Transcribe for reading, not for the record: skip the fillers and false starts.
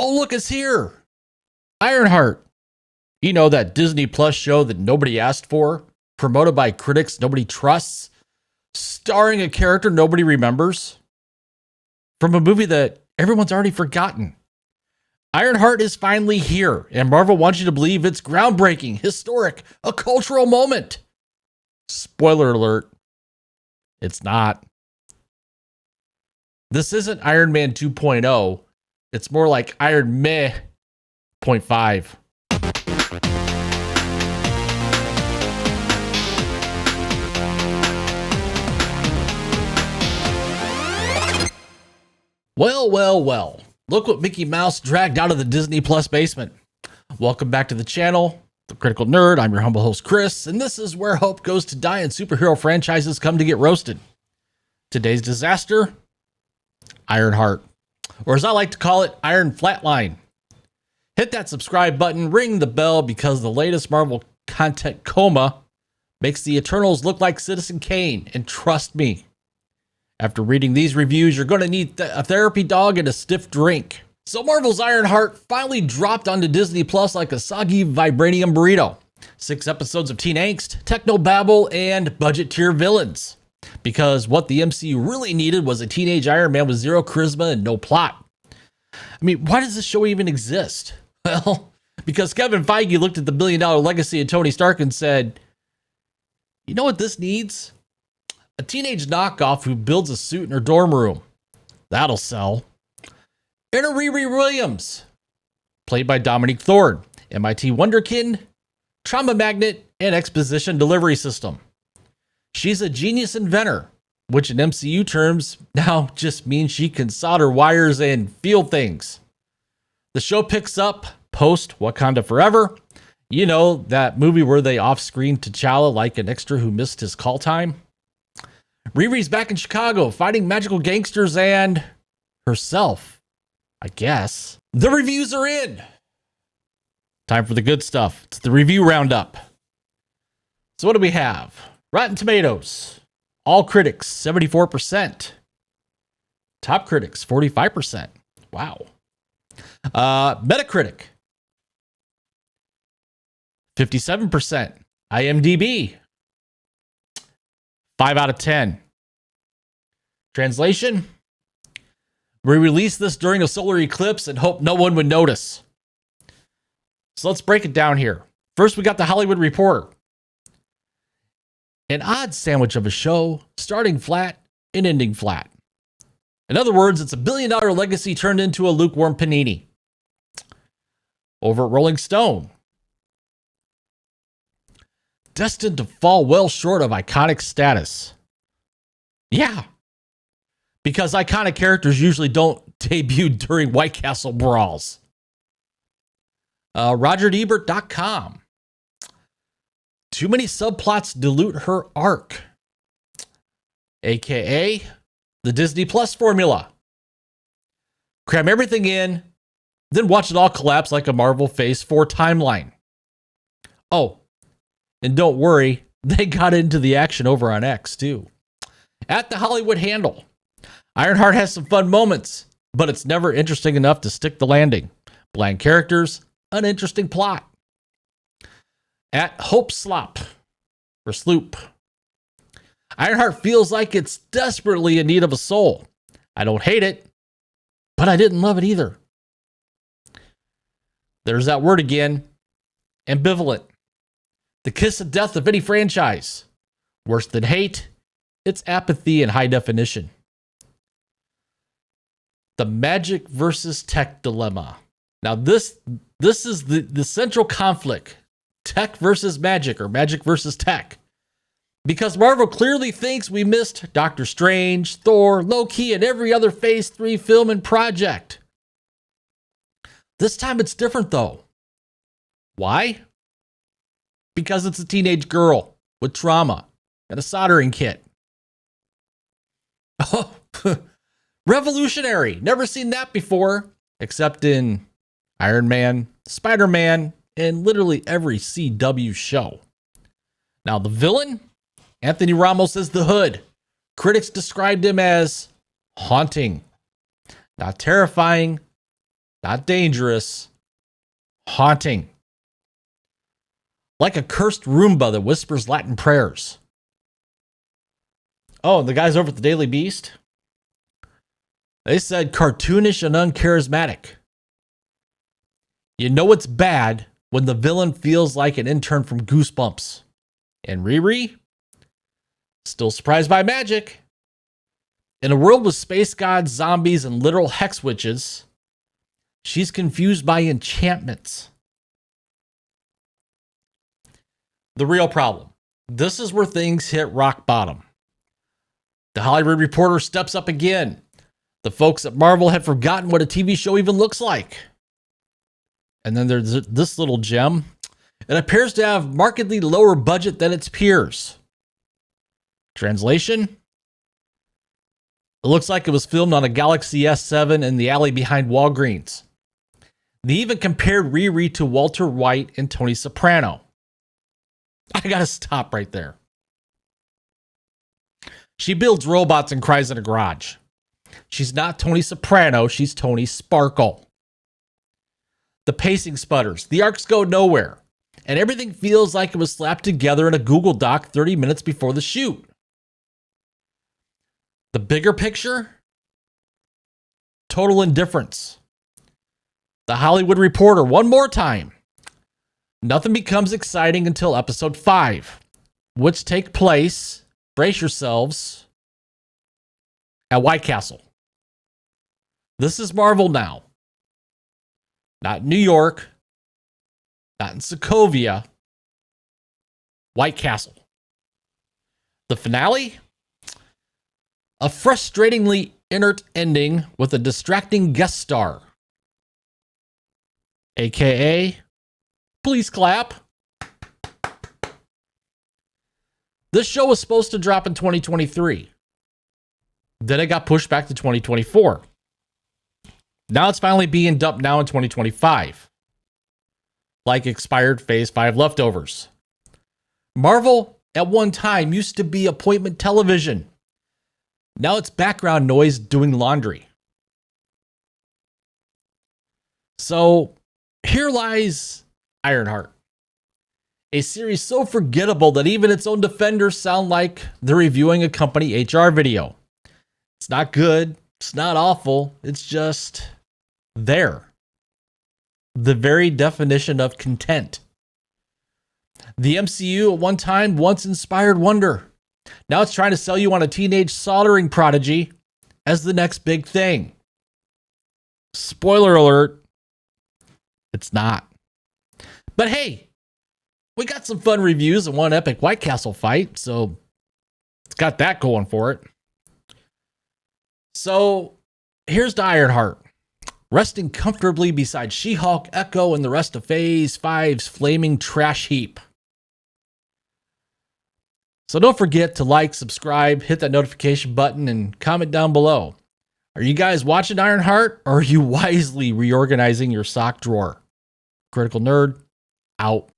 Oh, look, it's here. Ironheart. You know, that Disney Plus show that nobody asked for, promoted by critics nobody trusts, starring a character nobody remembers, from a movie that everyone's already forgotten. Ironheart is finally here, and Marvel wants you to believe it's groundbreaking, historic, a cultural moment. Spoiler alert, it's not. This isn't Iron Man 2.0. It's more like Iron Meh 0.5. Well. Look what Mickey Mouse dragged out of the Disney Plus basement. Welcome back to the channel, The Critical Nerd. I'm your humble host, Chris, and this is where hope goes to die and superhero franchises come to get roasted. Today's disaster, Ironheart, or as I like to call it, Iron Flatline. Hit that subscribe button, ring the bell, because the latest Marvel content coma makes the Eternals look like Citizen Kane, and trust me, after reading these reviews, you're going to need a therapy dog and a stiff drink. So Marvel's Ironheart finally dropped onto Disney Plus like a soggy vibranium burrito. 6 episodes of teen angst, techno-babble, and budget tier villains. Because what the MCU really needed was a teenage Iron Man with zero charisma and no plot. I mean, why does this show even exist? Well, because Kevin Feige looked at the billion-dollar legacy of Tony Stark and said, you know what this needs? A teenage knockoff who builds a suit in her dorm room. That'll sell. And a Riri Williams, played by Dominique Thorne, MIT wonderkin, trauma magnet, and exposition delivery system. She's a genius inventor, which in MCU terms now just means she can solder wires and feel things. The show picks up post Wakanda Forever. You know, that movie where they off-screen T'Challa like an extra who missed his call time. Riri's back in Chicago fighting magical gangsters and herself, I guess. The reviews are in. Time for the good stuff. It's the review roundup. So what do we have? Rotten Tomatoes. All critics, 74%. Top critics, 45%. Wow. Metacritic, 57%. IMDb, 5 out of 10. Translation: we released this during a solar eclipse and hoped no one would notice. So let's break it down here. First, we got the Hollywood Reporter. An odd sandwich of a show, starting flat and ending flat. In other words, it's a billion-dollar legacy turned into a lukewarm panini. Over at Rolling Stone, destined to fall well short of iconic status. Yeah, because iconic characters usually don't debut during White Castle brawls. RogerEbert.com. Too many subplots dilute her arc. AKA the Disney Plus formula. Cram everything in, then watch it all collapse like a Marvel Phase 4 timeline. Oh, and don't worry, they got into the action over on X too. At the Hollywood Handle, Ironheart has some fun moments, but it's never interesting enough to stick the landing. Bland characters, uninteresting plot. At Hope Slop, or Sloop, Ironheart feels like it's desperately in need of a soul. I don't hate it, but I didn't love it either. There's that word again, ambivalent. The kiss of death of any franchise. Worse than hate, it's apathy in high definition. The magic versus tech dilemma. Now this is the central conflict. Tech versus magic, or magic versus tech. Because Marvel clearly thinks we missed Doctor Strange, Thor, Loki, and every other Phase 3 film and project. This time it's different though. Why? Because it's a teenage girl with trauma and a soldering kit. Oh, revolutionary. Never seen that before, except in Iron Man, Spider-Man, and literally every CW show. Now the villain, Anthony Ramos as the Hood. Critics described him as haunting. Not terrifying, Not dangerous. Haunting. Like a cursed Roomba that whispers Latin prayers. Oh, and the guys over at the Daily Beast, they said cartoonish and uncharismatic. You know it's bad when the villain feels like an intern from Goosebumps. And Riri, still surprised by magic. In a world with space gods, zombies, and literal hex witches, she's confused by enchantments. The real problem. This is where things hit rock bottom. The Hollywood Reporter steps up again. The folks at Marvel have forgotten what a TV show even looks like. And then there's this little gem. It appears to have markedly lower budget than its peers. Translation? It looks like it was filmed on a Galaxy S7 in the alley behind Walgreens. They even compared Riri to Walter White and Tony Soprano. I gotta stop right there. She builds robots and cries in a garage. She's not Tony Soprano, she's Tony Sparkle. The pacing sputters, the arcs go nowhere, and everything feels like it was slapped together in a Google Doc 30 minutes before the shoot. The bigger picture? Total indifference. The Hollywood Reporter, one more time. Nothing becomes exciting until episode 5, which take place, brace yourselves, at White Castle. This is Marvel now. Not in New York, not in Sokovia, White Castle. The finale? A frustratingly inert ending with a distracting guest star. AKA, please clap. This show was supposed to drop in 2023. Then it got pushed back to 2024. Now it's finally being dumped now in 2025. Like expired Phase 5 leftovers. Marvel, at one time, used to be appointment television. Now it's background noise doing laundry. So, here lies Ironheart. A series so forgettable that even its own defenders sound like they're reviewing a company HR video. It's not good. It's not awful. It's just there. The very definition of content. The MCU at one time once inspired wonder. Now it's trying to sell you on a teenage soldering prodigy as the next big thing. Spoiler alert, it's not. But hey, we got some fun reviews and one epic White Castle fight, so it's got that going for it. So here's to Ironheart, resting comfortably beside She-Hulk, Echo, and the rest of Phase 5's flaming trash heap. So don't forget to like, subscribe, hit that notification button, and comment down below. Are you guys watching Ironheart, or are you wisely reorganizing your sock drawer? Critical Nerd, out.